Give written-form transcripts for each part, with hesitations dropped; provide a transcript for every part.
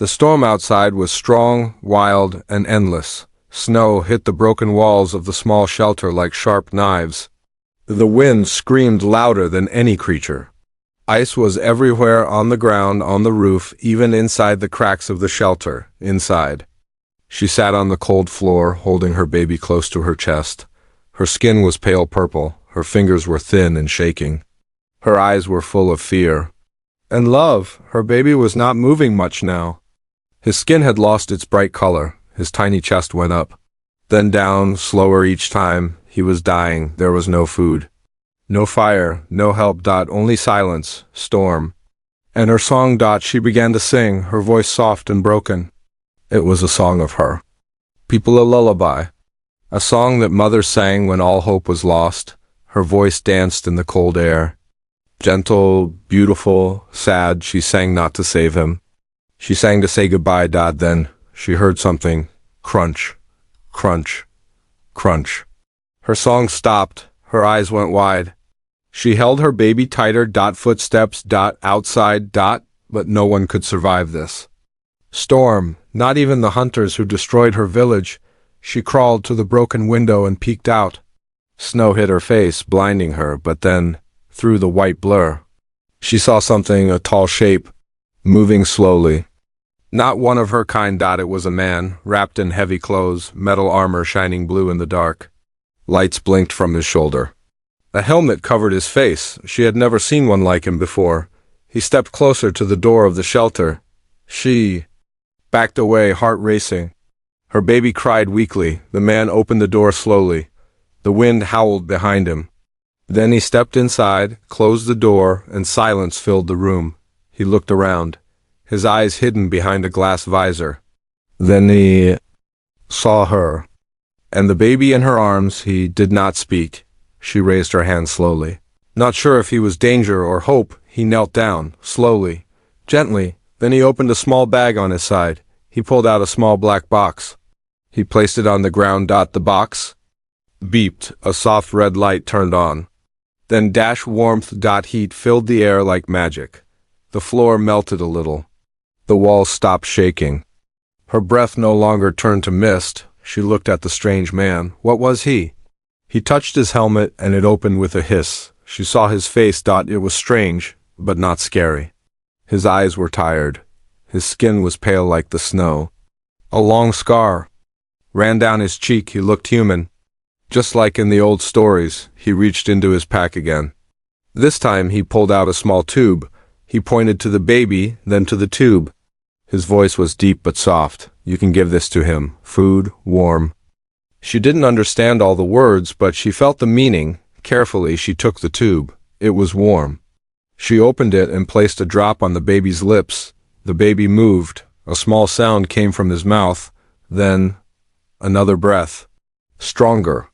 The storm outside was strong, wild, and endless. Snow hit the broken walls of the small shelter like sharp knives. The wind screamed louder than any creature. Ice was everywhere, on the ground, on the roof, even inside the cracks of the shelter, inside. She sat on the cold floor, holding her baby close to her chest. Her skin was pale purple, her fingers were thin and shaking. Her eyes were full of fear. And love. Her baby was not moving much now. His skin had lost its bright color. His tiny chest went up, then down, slower each time. He was dying. There was no food. No fire, no help. Only silence, storm. And her song. She began to sing, her voice soft and broken. It was a song of her. People, a lullaby. A song that mothers sang when all hope was lost. Her voice danced in the cold air. Gentle, beautiful, sad, she sang not to save him. She sang to say goodbye. Then she heard something. Crunch, crunch, crunch. Her song stopped. Her eyes went wide. She held her baby tighter. Footsteps. Outside. But no one could survive this storm, not even the hunters who destroyed her village. She crawled to the broken window and peeked out. Snow hit her face, blinding her, but then, through the white blur, she saw something, a tall shape, moving slowly. Not one of her kind. It was a man, wrapped in heavy clothes, metal armor shining blue in the dark. Lights blinked from his shoulder. A helmet covered his face. She had never seen one like him before. He stepped closer to the door of the shelter. She backed away, heart racing. Her baby cried weakly. The man opened the door slowly. The wind howled behind him. Then he stepped inside, closed the door, and silence filled the room. He looked around, his eyes hidden behind a glass visor. Then he saw her, and the baby in her arms. He did not speak. She raised her hand slowly. Not sure if he was danger or hope, he knelt down, slowly, gently. Then he opened a small bag on his side. He pulled out a small black box. He placed it on the ground. The box beeped. A soft red light turned on. Then warmth. Heat filled the air like magic. The floor melted a little. The walls stopped shaking. Her breath no longer turned to mist. She looked at the strange man. What was he? He touched his helmet, and it opened with a hiss. She saw his face. It was strange, but not scary. His eyes were tired. His skin was pale like the snow. A long scar ran down his cheek. He looked human. Just like in the old stories. He reached into his pack again. This time he pulled out a small tube. He pointed to the baby, then to the tube. His voice was deep but soft. You can give this to him. Food, warm. She didn't understand all the words, but she felt the meaning. Carefully, she took the tube. It was warm. She opened it and placed a drop on the baby's lips. The baby moved. A small sound came from his mouth. Then, another breath. Stronger.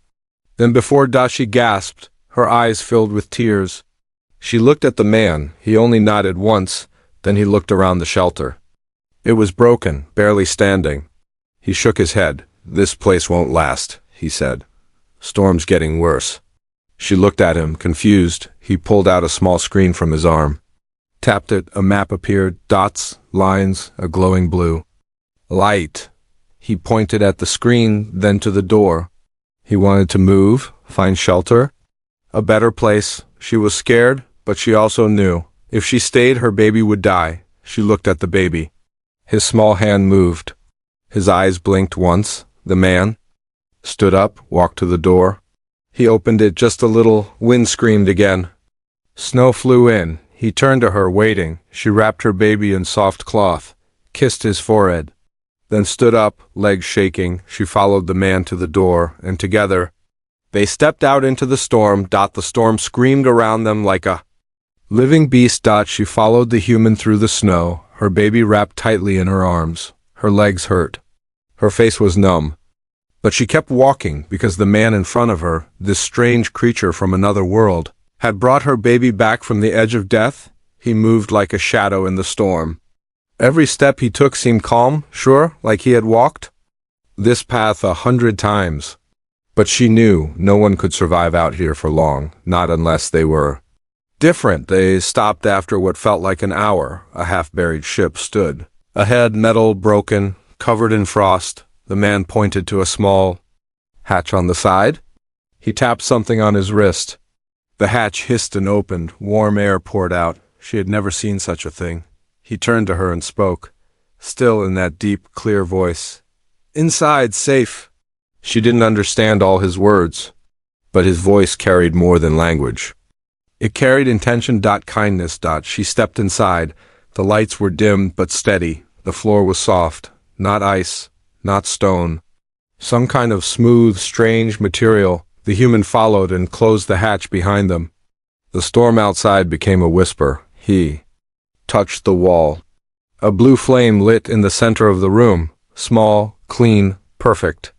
Then before she gasped, her eyes filled with tears. She looked at the man. He only nodded once. Then he looked around the shelter. It was broken, barely standing. He shook his head. This place won't last, he said. Storm's getting worse. She looked at him, confused. He pulled out a small screen from his arm. Tapped it. A map appeared. Dots, lines, a glowing blue. Light. He pointed at the screen, then to the door. He wanted to move, find shelter. A better place. She was scared, but she also knew. If she stayed, her baby would die. She looked at the baby. His small hand moved. His eyes blinked once. The man stood up, walked to the door. He opened it just a little. Wind screamed again. Snow flew in. He turned to her, waiting. She wrapped her baby in soft cloth, kissed his forehead, then stood up, legs shaking. She followed the man to the door, and together, they stepped out into the storm. The storm screamed around them like a living beast. She followed the human through the snow, her baby wrapped tightly in her arms. Her legs hurt. Her face was numb. But she kept walking because the man in front of her, this strange creature from another world, had brought her baby back from the edge of death. He moved like a shadow in the storm. Every step he took seemed calm, sure, like he had walked this path 100 times. But she knew no one could survive out here for long, not unless they were different. They stopped after what felt like an hour. A half-buried ship stood Ahead, metal broken, covered in frost, the man pointed to a small hatch on the side. He tapped something on his wrist. The hatch hissed and opened, warm air poured out. She had never seen such a thing. He turned to her and spoke, still in that deep, clear voice. "Inside, safe." She didn't understand all his words, but his voice carried more than language. It carried intention, kindness. She stepped inside. The lights were dim but steady. The floor was soft, not ice, not stone. Some kind of smooth, strange material. The human followed and closed the hatch behind them. The storm outside became a whisper. He touched the wall. A blue flame lit in the center of the room, small, clean, perfect.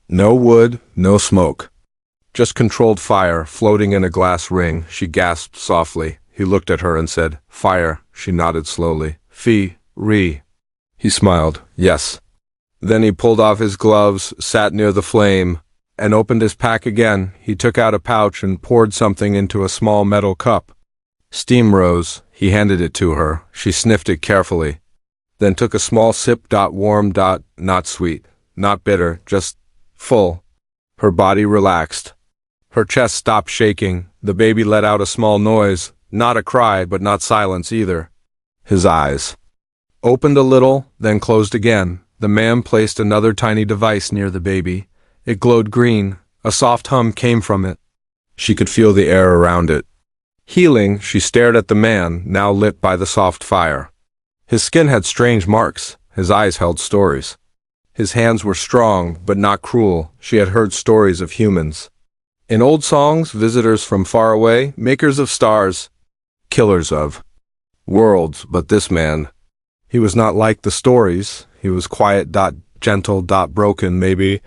No wood, no smoke. Just controlled fire floating in a glass ring. She gasped softly. He looked at her and said, "Fire." She nodded slowly. "Re." He smiled. "Yes." Then he pulled off his gloves, sat near the flame, and opened his pack again. He took out a pouch and poured something into a small metal cup. Steam rose. He handed it to her. She sniffed it carefully, then took a small sip. Warm. Not sweet, not bitter, just full. Her body relaxed. Her chest stopped shaking. The baby let out a small noise, not a cry, but not silence either. His eyes opened a little, then closed again. The man placed another tiny device near the baby. It glowed green. A soft hum came from it. She could feel the air around it. Healing, she stared at the man, now lit by the soft fire. His skin had strange marks. His eyes held stories. His hands were strong, but not cruel. She had heard stories of humans. In old songs, visitors from far away, makers of stars, killers of worlds. But this man, he was not like the stories. He was quiet, gentle, broken maybe,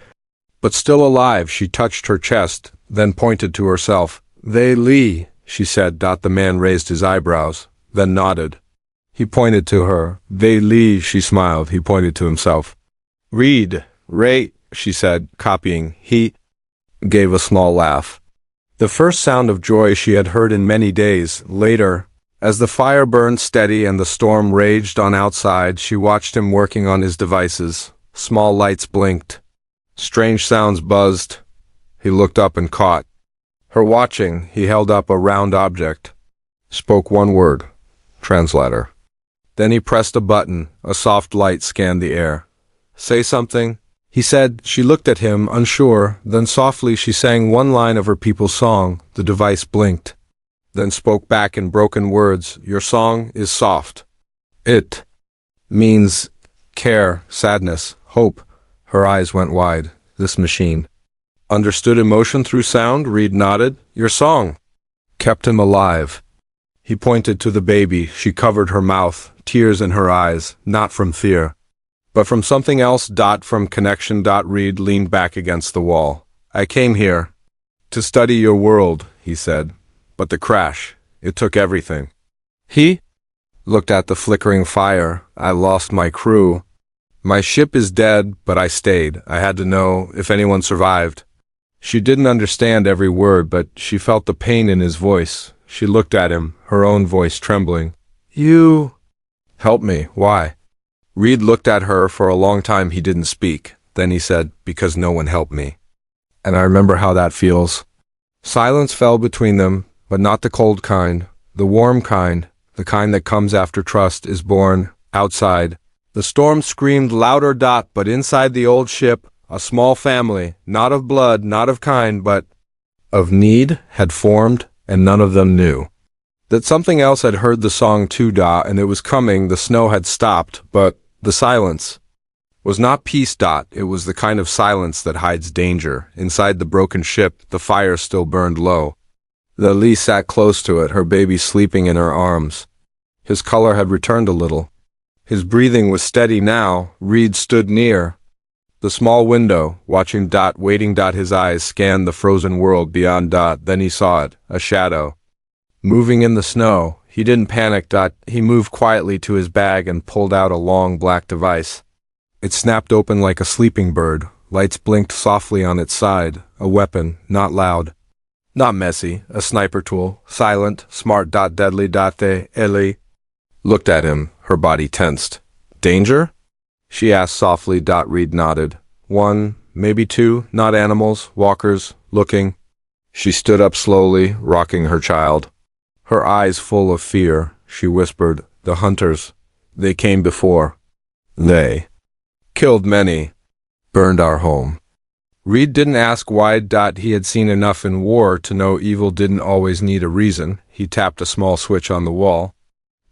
but still alive. She touched her chest, then pointed to herself. "They Lee," she said. The man raised his eyebrows, then nodded. He pointed to her. "They Lee," she smiled. He pointed to himself. "Read, Ray," she said, copying. He gave a small laugh. The first sound of joy she had heard in many days. Later, as the fire burned steady and the storm raged on outside, she watched him working on his devices. Small lights blinked. Strange sounds buzzed. He looked up and caught her watching. He held up a round object, spoke one word, "Translator." Then he pressed a button. A soft light scanned the air. "Say something," he said. She looked at him, unsure. Then softly she sang one line of her people's song. The device blinked, then spoke back in broken words. "Your song is soft. It means care, sadness, hope." Her eyes went wide. This machine understood emotion through sound. Reed nodded. "Your song kept him alive." He pointed to the baby. She covered her mouth, tears in her eyes, not from fear, but from something else. From connection. Reed leaned back against the wall. "I came here to study your world," he said. "But the crash, it took everything." He looked at the flickering fire. "I lost my crew. My ship is dead, but I stayed. I had to know if anyone survived." She didn't understand every word, but she felt the pain in his voice. She looked at him, her own voice trembling. "You help me. Why?" Reed looked at her. For a long time he didn't speak. Then he said, "Because no one helped me. And I remember how that feels." Silence fell between them, but not the cold kind, the warm kind, the kind that comes after trust is born. Outside, the storm screamed louder. But inside the old ship, a small family, not of blood, not of kind, but of need, had formed, and none of them knew that something else had heard the song too. And it was coming. The snow had stopped, but the silence was not peace. It was the kind of silence that hides danger. Inside the broken ship, the fire still burned low. Lee sat close to it, her baby sleeping in her arms. His color had returned a little. His breathing was steady now. Reed stood near the small window, watching. Waiting. His eyes scanned the frozen world beyond. Then he saw it, a shadow, moving in the snow. He didn't panic. He moved quietly to his bag and pulled out a long black device. It snapped open like a sleeping bird. Lights blinked softly on its side. A weapon, not loud, not messy, a sniper tool, silent, smart. Deadly. Ellie looked at him, her body tensed. Danger? She asked softly. Reed nodded. One, maybe two, not animals, walkers, looking. She stood up slowly, rocking her child. Her eyes full of fear, she whispered, the hunters. They came before. They killed many, burned our home. Reed didn't ask why. He had seen enough in war to know evil didn't always need a reason. He tapped a small switch on the wall.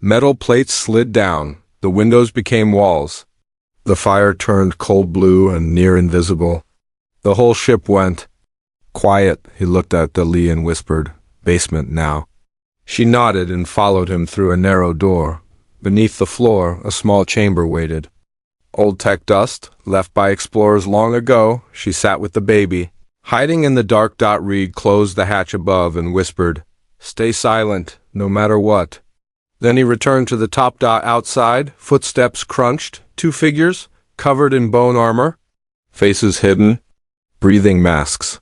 Metal plates slid down. The windows became walls. The fire turned cold blue and near invisible. The whole ship went. Quiet, he looked at Dali and whispered, basement now. She nodded and followed him through a narrow door. Beneath the floor, a small chamber waited. Old tech dust, left by explorers long ago. She sat with the baby. Hiding in the dark. Reed closed the hatch above and whispered, stay silent, no matter what. Then he returned to the top. Outside, footsteps crunched, two figures, covered in bone armor, faces hidden, breathing masks.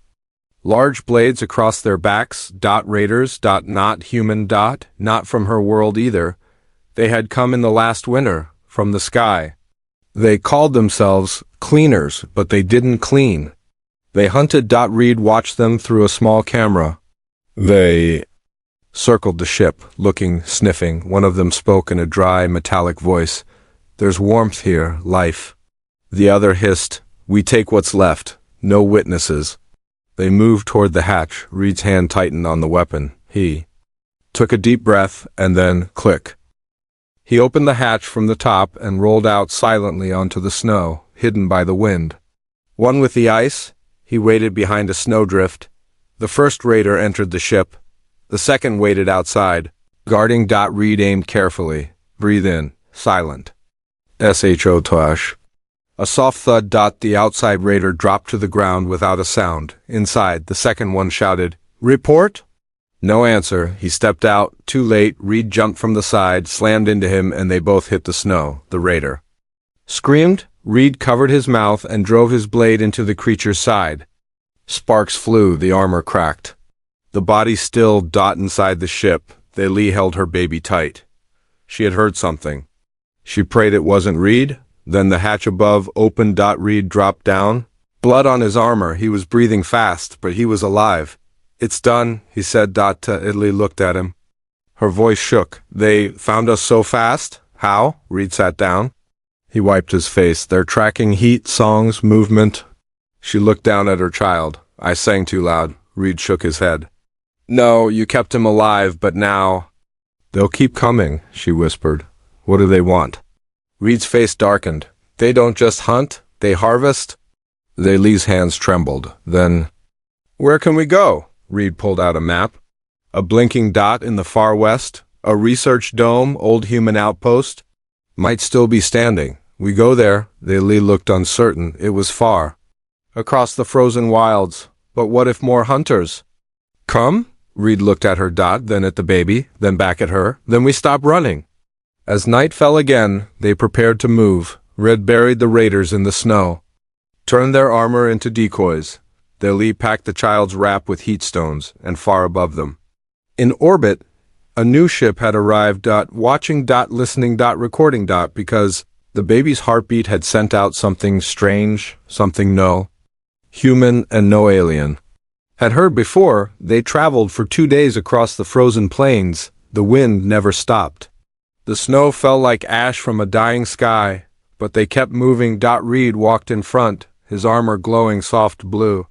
Large blades across their backs. Raiders. Not human. Not from her world either. They had come in the last winter, from the sky. They called themselves cleaners, but they didn't clean. They hunted. Reed watched them through a small camera. They circled the ship, looking, sniffing. One of them spoke in a dry, metallic voice. There's warmth here, life. The other hissed, we take what's left, no witnesses. They moved toward the hatch. Reed's hand tightened on the weapon. He took a deep breath, and then, click. He opened the hatch from the top and rolled out silently onto the snow, hidden by the wind. One with the ice, he waited behind a snowdrift. The first raider entered the ship. The second waited outside, guarding. Reed aimed carefully. Breathe in, silent. SHO Tosh. A soft thud. The outside raider dropped to the ground without a sound. Inside, the second one shouted, report? No answer. He stepped out. Too late. Reed jumped from the side, slammed into him, and they both hit the snow. The raider screamed. Reed covered his mouth and drove his blade into the creature's side. Sparks flew. The armor cracked. The body still. Inside the ship, Lee held her baby tight. She had heard something. She prayed it wasn't Reed. Then the hatch above opened. Reed dropped down. Blood on his armor. He was breathing fast, but he was alive. It's done, he said. Lee looked at him. Her voice shook. They found us so fast? How? Reed sat down. He wiped his face. They're tracking heat, songs, movement. She looked down at her child. I sang too loud. Reed shook his head. No, you kept him alive, but now... They'll keep coming, she whispered. What do they want? Reed's face darkened. They don't just hunt, they harvest. Lee's hands trembled. Then, where can we go? Reed pulled out a map. A blinking dot in the far west. A research dome, old human outpost. Might still be standing. We go there. Lee looked uncertain. It was far. Across the frozen wilds. But what if more hunters? Come? Reed looked at her. Then at the baby. Then back at her. Then we stop running. As night fell again, they prepared to move. Red buried the raiders in the snow. Turned their armor into decoys. Lee packed the child's wrap with heat stones, and far above them. In orbit, a new ship had arrived. Watching. Listening. Recording. Because the baby's heartbeat had sent out something strange, something no human and no alien. Had heard before. They traveled for 2 days across the frozen plains. The wind never stopped. The snow fell like ash from a dying sky, but they kept moving. Reed walked in front, his armor glowing soft blue.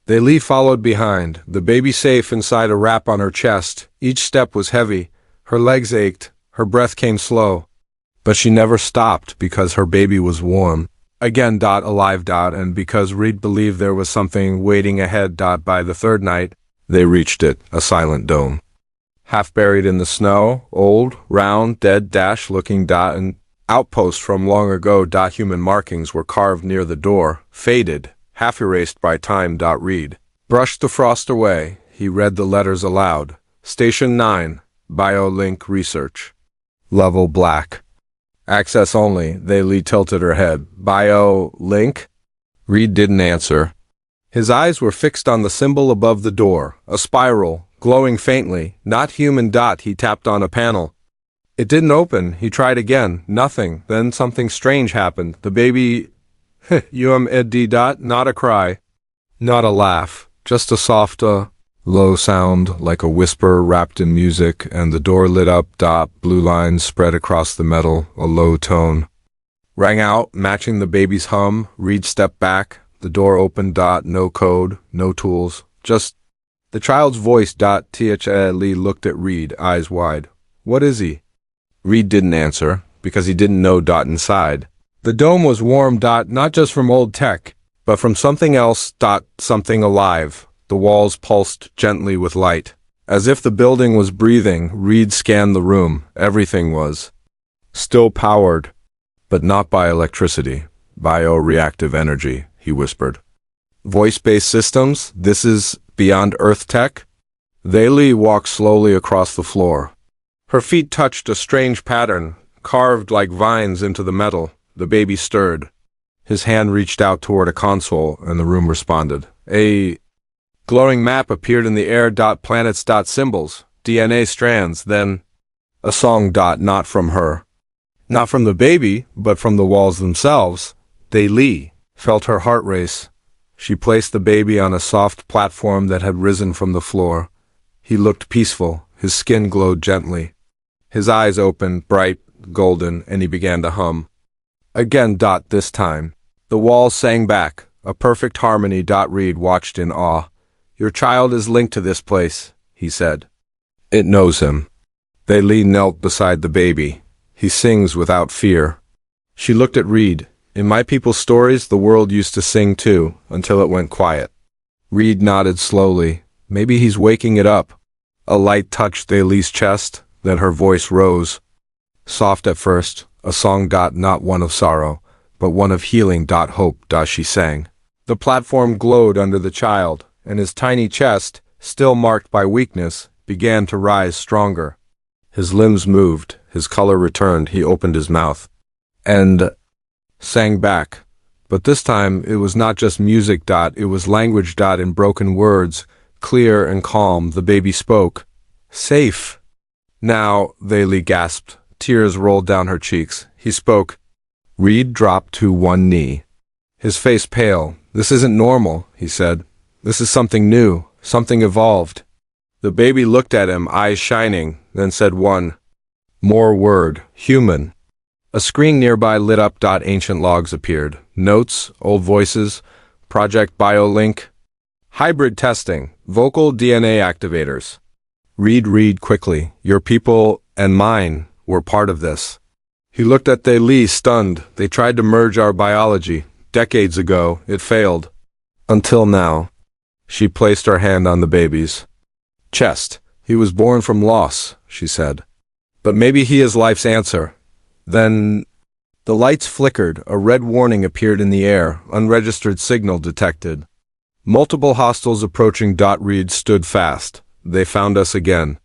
Lee followed behind, the baby safe inside a wrap on her chest. Each step was heavy. Her legs ached. Her breath came slow. But she never stopped because her baby was warm. Again. Alive. And because Reed believed there was something waiting ahead. By the third night, they reached it, a silent dome. Half buried in the snow, old, round, dead, looking. An outpost from long ago. Human markings were carved near the door, faded, half erased by time. Reed brushed the frost away. He read the letters aloud. Station 9, BioLink Research. Level black. Access only. Lee tilted her head. BioLink? Reed didn't answer. His eyes were fixed on the symbol above the door, a spiral, glowing faintly. Not human. He tapped on a panel. It didn't open. He tried again. Nothing. Then something strange happened. The baby ed. Not a cry. Not a laugh. Just a soft, low sound, like a whisper wrapped in music, and the door lit up. Blue lines spread across the metal, a low tone rang out, matching the baby's hum. Reed stepped back. The door opened. No code, no tools, just the child's voice. Lee looked at Reed, eyes wide. What is he? Reed didn't answer, because he didn't know. Inside. The dome was warm. Not just from old tech, but from something else. Something alive. The walls pulsed gently with light. As if the building was breathing, Reed scanned the room. Everything was still powered, but not by electricity. Bioreactive energy, he whispered. Voice-based systems? This is beyond Earth tech? Lee walked slowly across the floor. Her feet touched a strange pattern, carved like vines into the metal. The baby stirred. His hand reached out toward a console, and the room responded. A glowing map appeared in the air. Planets. Symbols. DNA strands. Then a song. Not from her. Not from the baby, but from the walls themselves. Lee felt her heart race. She placed the baby on a soft platform that had risen from the floor. He looked peaceful. His skin glowed gently. His eyes opened, bright, golden, and he began to hum. Again. This time. The walls sang back, a perfect harmony. Reed watched in awe. Your child is linked to this place, he said. It knows him. Lee knelt beside the baby. He sings without fear. She looked at Reed. In my people's stories, the world used to sing too, until it went quiet. Reed nodded slowly. Maybe he's waking it up. A light touched Lee's chest, then her voice rose. Soft at first, a song. Not one of sorrow, but one of healing. Hope. She sang. The platform glowed under the child, and his tiny chest, still marked by weakness, began to rise stronger. His limbs moved, his color returned. He opened his mouth and sang back. But this time it was not just music. It was language. In broken words, clear and calm, the baby spoke. Safe. Now, Lee gasped. Tears rolled down her cheeks. He spoke. Reed dropped to one knee, his face pale. This isn't normal, he said. This is something new, something evolved. The baby looked at him, eyes shining, then said one more word. Human. A screen nearby lit up. Ancient logs appeared. Notes, old voices, Project BioLink. Hybrid testing, vocal DNA activators. Read quickly. Your people and mine were part of this. He looked at Lee, stunned. They tried to merge our biology. Decades ago, it failed. Until now. She placed her hand on the baby's chest. He was born from loss, she said. But maybe he is life's answer. Then the lights flickered. A red warning appeared in the air. Unregistered signal detected. Multiple hostiles approaching. Reed stood fast. They found us again.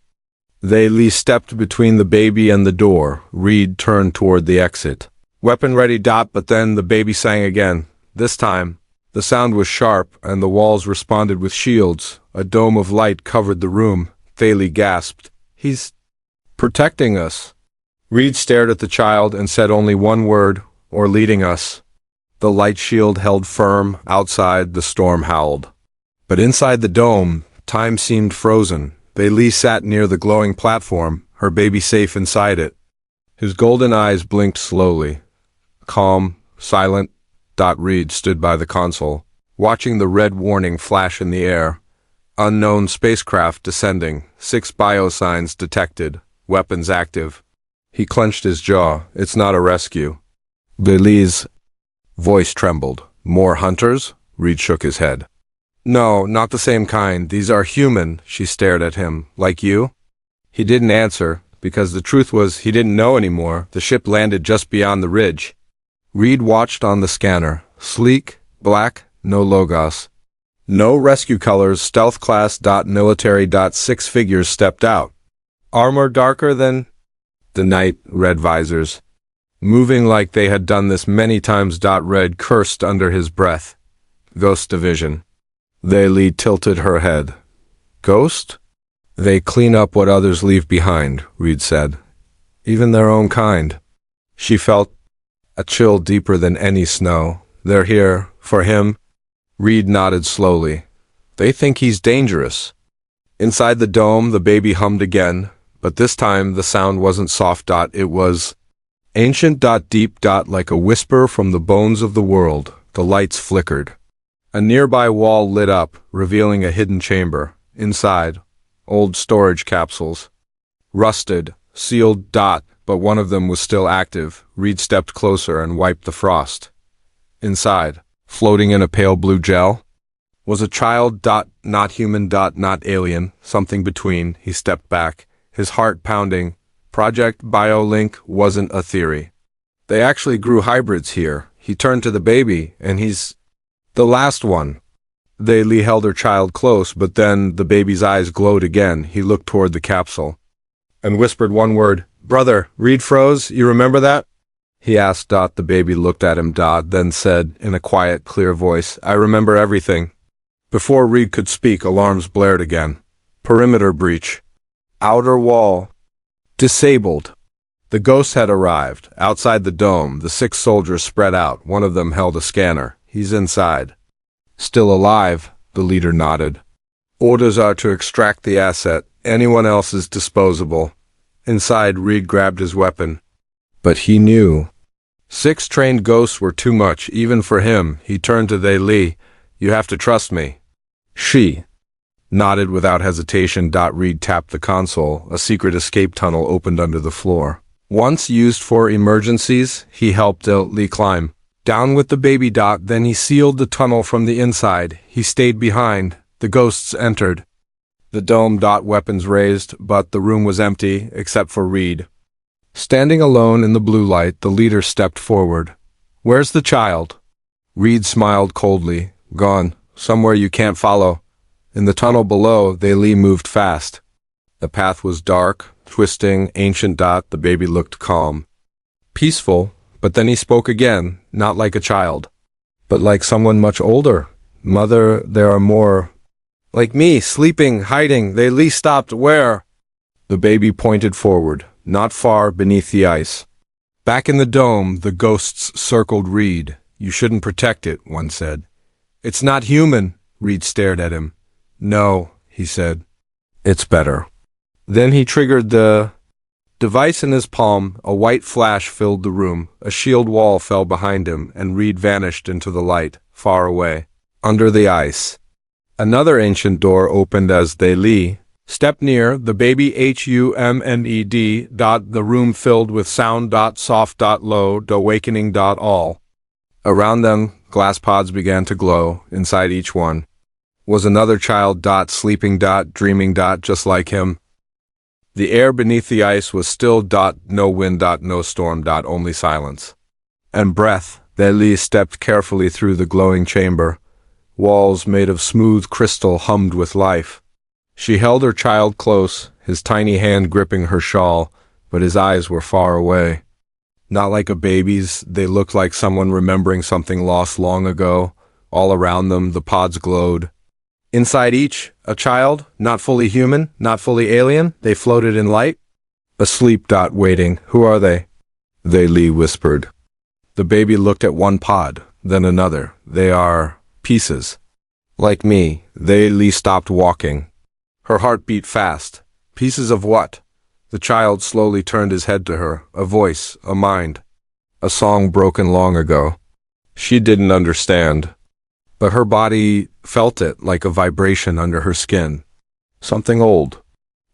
Lee stepped between the baby and the door. Reed turned toward the exit. Weapon ready. But then the baby sang again. This time, the sound was sharp, and the walls responded with shields. A dome of light covered the room. Lee gasped. He's protecting us. Reed stared at the child and said only one word, or leading us. The light shield held firm. Outside, the storm howled. But inside the dome, time seemed frozen. Lee sat near the glowing platform, her baby safe inside it. His golden eyes blinked slowly. Calm, silent. Reed stood by the console, watching the red warning flash in the air. Unknown spacecraft descending. 6 biosigns detected. Weapons active. He clenched his jaw. It's not a rescue. Lee's voice trembled. More hunters? Reed shook his head. No, not the same kind. These are human. She stared at him. Like you? He didn't answer, because the truth was he didn't know anymore. The ship landed just beyond the ridge. Reed watched on the scanner. Sleek, black, no logos. No rescue colors. Stealth class. Military. 6 figures stepped out. Armor darker than the night. Red visors. Moving like they had done this many times. Red cursed under his breath. Ghost division. Lee tilted her head. Ghost? They clean up what others leave behind, Reed said. even their own kind. She felt a chill deeper than any snow. They're here, for him. Reed nodded slowly. They think he's dangerous. Inside the dome, the baby hummed again, but this time the sound wasn't soft. It was ancient. Deep. Like a whisper from the bones of the world. The lights flickered. A nearby wall lit up, revealing a hidden chamber. Inside, old storage capsules. Rusted, sealed. But one of them was still active. Reed stepped closer and wiped the frost. Inside, floating in a pale blue gel, was a child. Not human. Not alien. Something between. He stepped back, his heart pounding. Project BioLink wasn't a theory. They actually grew hybrids here. He turned to the baby, and he's the last one. Lee held her child close, but then the baby's eyes glowed again. He looked toward the capsule and whispered one word, "Brother." Reed froze. "You remember that?" he asked. The baby looked at him. Then said in a quiet, clear voice, "I remember everything." Before Reed could speak, alarms blared again. Perimeter breach. Outer wall disabled. The ghosts had arrived. Outside the dome, the 6 soldiers spread out. One of them held a scanner. "He's inside." "Still alive," the leader nodded. "Orders are to extract the asset. Anyone else is disposable." Inside, Reed grabbed his weapon. But he knew 6 trained ghosts were too much, even for him. He turned to Lee. "You have to trust me." She nodded without hesitation. Reed tapped the console. A secret escape tunnel opened under the floor. Once used for emergencies, he helped Lee climb down with the baby. Then he sealed the tunnel from the inside. He stayed behind. The ghosts entered. The dome. Weapons raised, but the room was empty, except for Reed. Standing alone in the blue light, the leader stepped forward. "Where's the child?" Reed smiled coldly. "Gone. Somewhere you can't follow." In the tunnel below, Lee moved fast. The path was dark, twisting, ancient. The baby looked calm, peaceful, but then he spoke again, not like a child, but like someone much older. "Mother, there are more like me, sleeping, hiding." Lee stopped. "Where?" The baby pointed forward, not far beneath the ice. Back in the dome, the ghosts circled Reed. "You shouldn't protect it," one said. "It's not human." Reed stared at him. "No," he said. "It's better." Then he triggered the device in his palm. A white flash filled the room. A shield wall fell behind him, and Reed vanished into the light, far away, under the ice. Another ancient door opened as Lee stepped near. The baby HUMNED. The room filled with sound. Soft. Low. Awakening. All. Around them, glass pods began to glow. Inside each one was another child. Sleeping. Dreaming. Just like him. The air beneath the ice was still. No wind. No storm. Only silence and breath. Lee stepped carefully through the glowing chamber. Walls made of smooth crystal hummed with life. She held her child close, his tiny hand gripping her shawl, but his eyes were far away. Not like a baby's. They looked like someone remembering something lost long ago. All around them, the pods glowed. Inside each, a child, not fully human, not fully alien. They floated in light. Asleep. Waiting. "Who are they?" Lee whispered. The baby looked at one pod, then another. "They are pieces. Like me." Lee stopped walking. Her heart beat fast. "Pieces of what?" The child slowly turned his head to her. A voice, a mind. A song broken long ago. She didn't understand, but her body felt it like a vibration under her skin. Something old.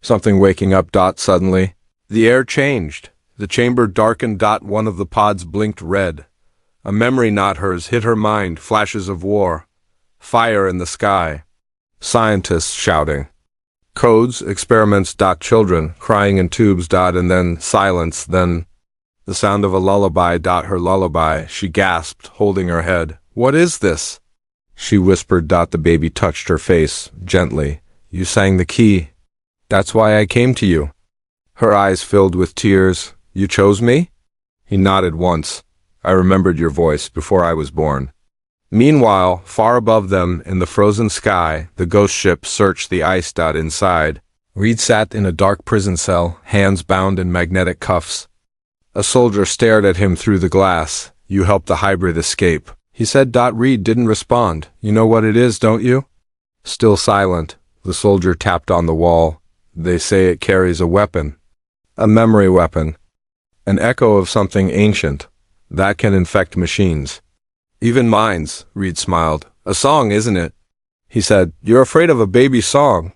Something waking up. Suddenly, the air changed. The chamber darkened. One of the pods blinked red. A memory not hers hit her mind. Flashes of war. Fire in the sky. Scientists shouting. Codes, experiments. Children crying in tubes. And then silence. Then the sound of a lullaby. Her lullaby. She gasped, holding her head. "What is this?" She whispered. The baby touched her face, gently. "You sang the key. That's why I came to you." Her eyes filled with tears. "You chose me?" He nodded once. "I remembered your voice before I was born." Meanwhile, far above them, in the frozen sky, the ghost ship searched the ice. Inside, Reed sat in a dark prison cell, hands bound in magnetic cuffs. A soldier stared at him through the glass. "You helped the hybrid escape," he said. Reed didn't respond. "You know what it is, don't you?" Still silent, the soldier tapped on the wall. "They say it carries a weapon. A memory weapon. An echo of something ancient. That can infect machines." "Even minds," Reed smiled. "A song, isn't it?" He said, "You're afraid of a baby song."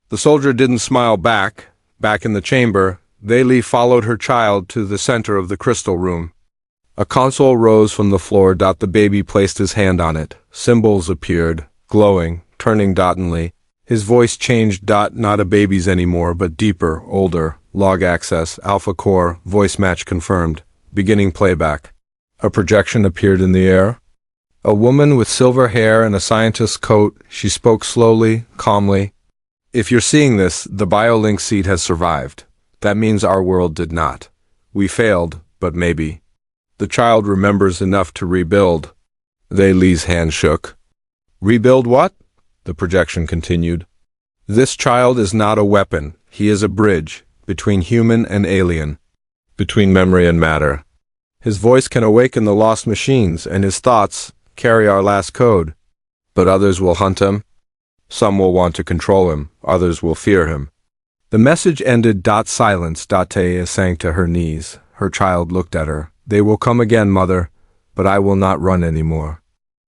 The soldier didn't smile back. Back in the chamber, Lee followed her child to the center of the crystal room. A console rose from the floor. The baby placed his hand on it. Symbols appeared, glowing, turning Lee. His voice changed. Not a baby's anymore, but deeper, older. Log access, alpha core, voice match confirmed. Beginning playback. A projection appeared in the air. A woman with silver hair and a scientist's coat. She spoke slowly, calmly. "If you're seeing this, the BioLink seed has survived. That means our world did not. We failed, but maybe. The child remembers enough to rebuild." Lee's hand shook. "Rebuild what?" The projection continued. "This child is not a weapon. He is a bridge between human and alien, between memory and matter. His voice can awaken the lost machines, and his thoughts carry our last code. But others will hunt him. Some will want to control him. Others will fear him." The message ended. Silence. Taya sank to her knees. Her child looked at her. "They will come again, mother, but I will not run anymore."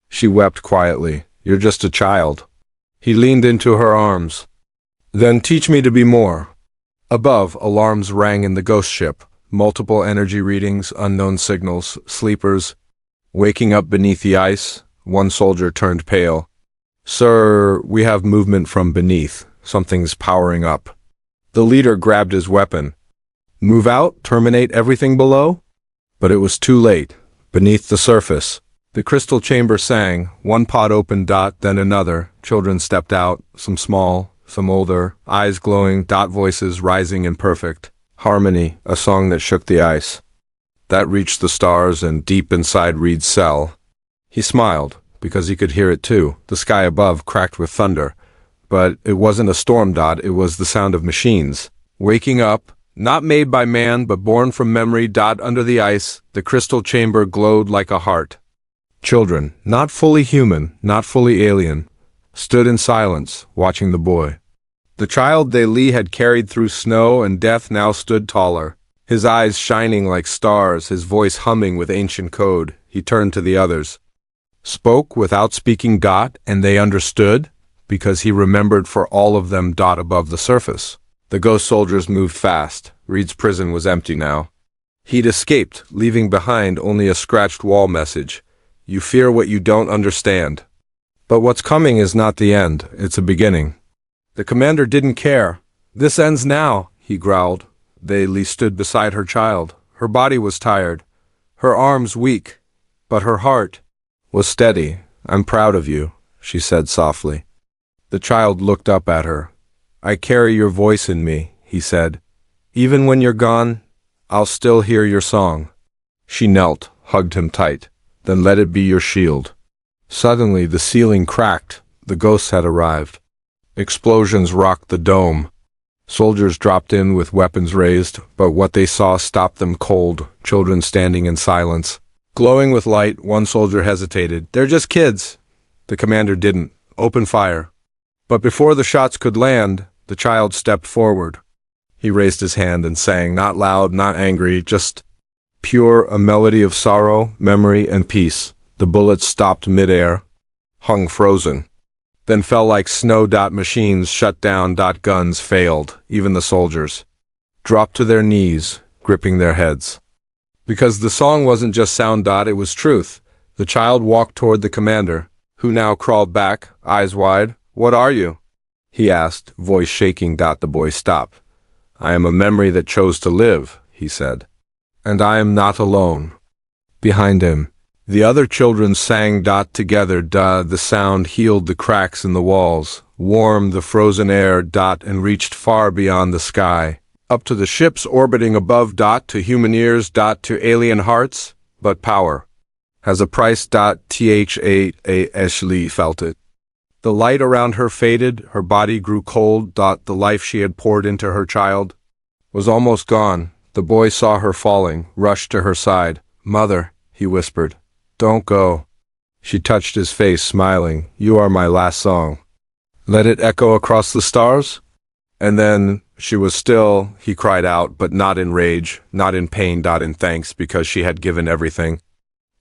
She wept quietly. "You're just a child." He leaned into her arms. "Then teach me to be more." Above, alarms rang in the ghost ship. Multiple energy readings, unknown signals, sleepers. Waking up beneath the ice, one soldier turned pale. "Sir, we have movement from beneath. Something's powering up." The leader grabbed his weapon. "Move out, terminate everything below?" But it was too late. Beneath the surface, the crystal chamber sang. One pod opened. Then another. Children stepped out, some small, some older, eyes glowing. Voices rising in perfect harmony, a song that shook the ice. That reached the stars and deep inside Reed's cell. He smiled, because he could hear it too. The sky above cracked with thunder. But it wasn't a storm. It was the sound of machines. Waking up, not made by man, but born from memory. Under the ice, the crystal chamber glowed like a heart. Children, not fully human, not fully alien, stood in silence, watching the boy. The child Lee had carried through snow and death now stood taller, his eyes shining like stars, his voice humming with ancient code. He turned to the others. Spoke without speaking. And they understood, because he remembered for all of them. Above the surface, the ghost soldiers moved fast. Reed's prison was empty now. He'd escaped, leaving behind only a scratched wall message. "You fear what you don't understand. But what's coming is not the end, it's a beginning." The commander didn't care. "This ends now," he growled. Lee stood beside her child. Her body was tired, her arms weak, but her heart was steady. "I'm proud of you," she said softly. The child looked up at her. "I carry your voice in me," he said. "Even when you're gone, I'll still hear your song." She knelt, hugged him tight. "Then let it be your shield." Suddenly the ceiling cracked. The ghosts had arrived. Explosions rocked the dome. Soldiers dropped in with weapons raised, but what they saw stopped them cold. Children standing in silence, glowing with light. One soldier hesitated. "They're just kids." The commander didn't. "Open fire." But before the shots could land, the child stepped forward. He raised his hand and sang, not loud, not angry, just pure, a melody of sorrow, memory, and peace. The bullets stopped midair, hung frozen, then fell like snow. Machines shut down. Guns failed. Even the soldiers dropped to their knees, gripping their heads. Because the song wasn't just sound. It was truth. The child walked toward the commander, who now crawled back, eyes wide. "What are you?" he asked, voice shaking. The boy stopped. "I am a memory that chose to live," he said. "And I am not alone." Behind him, the other children sang. Together. The sound healed the cracks in the walls, warmed the frozen air. And reached far beyond the sky, up to the ships orbiting above. To human ears. To alien hearts. But power has a price. Ashley felt it. The light around her faded, her body grew cold. The life she had poured into her child was almost gone. The boy saw her falling, rushed to her side. "Mother," he whispered, "don't go." She touched his face, smiling. "You are my last song. Let it echo across the stars." And then she was still. He cried out, but not in rage, not in pain, not in thanks, because she had given everything.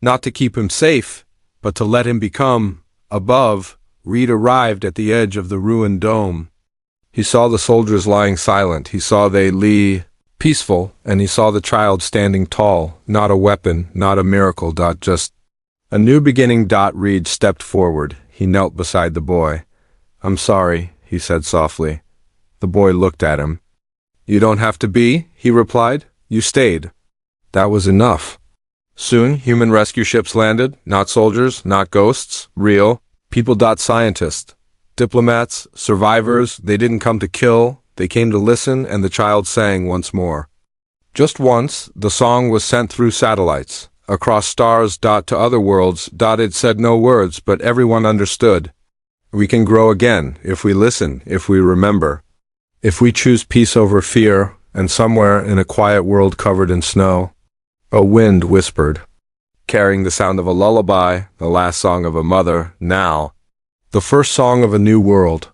Not to keep him safe, but to let him become above. Reed arrived at the edge of the ruined dome. He saw the soldiers lying silent. He saw they lay peaceful, and he saw the child standing tall. Not a weapon, not a miracle. Just a new beginning. Reed stepped forward. He knelt beside the boy. "I'm sorry," he said softly. The boy looked at him. "You don't have to be," he replied. "You stayed. That was enough." Soon, human rescue ships landed. Not soldiers, not ghosts, real people. Scientists, diplomats, survivors. They didn't come to kill. They came to listen, and the child sang once more. Just once, the song was sent through satellites, across stars. To other worlds. It said no words, but everyone understood. We can grow again if we listen, if we remember. If we choose peace over fear. And somewhere in a quiet world covered in snow, a wind whispered, carrying the sound of a lullaby, the last song of a mother, now, the first song of a new world.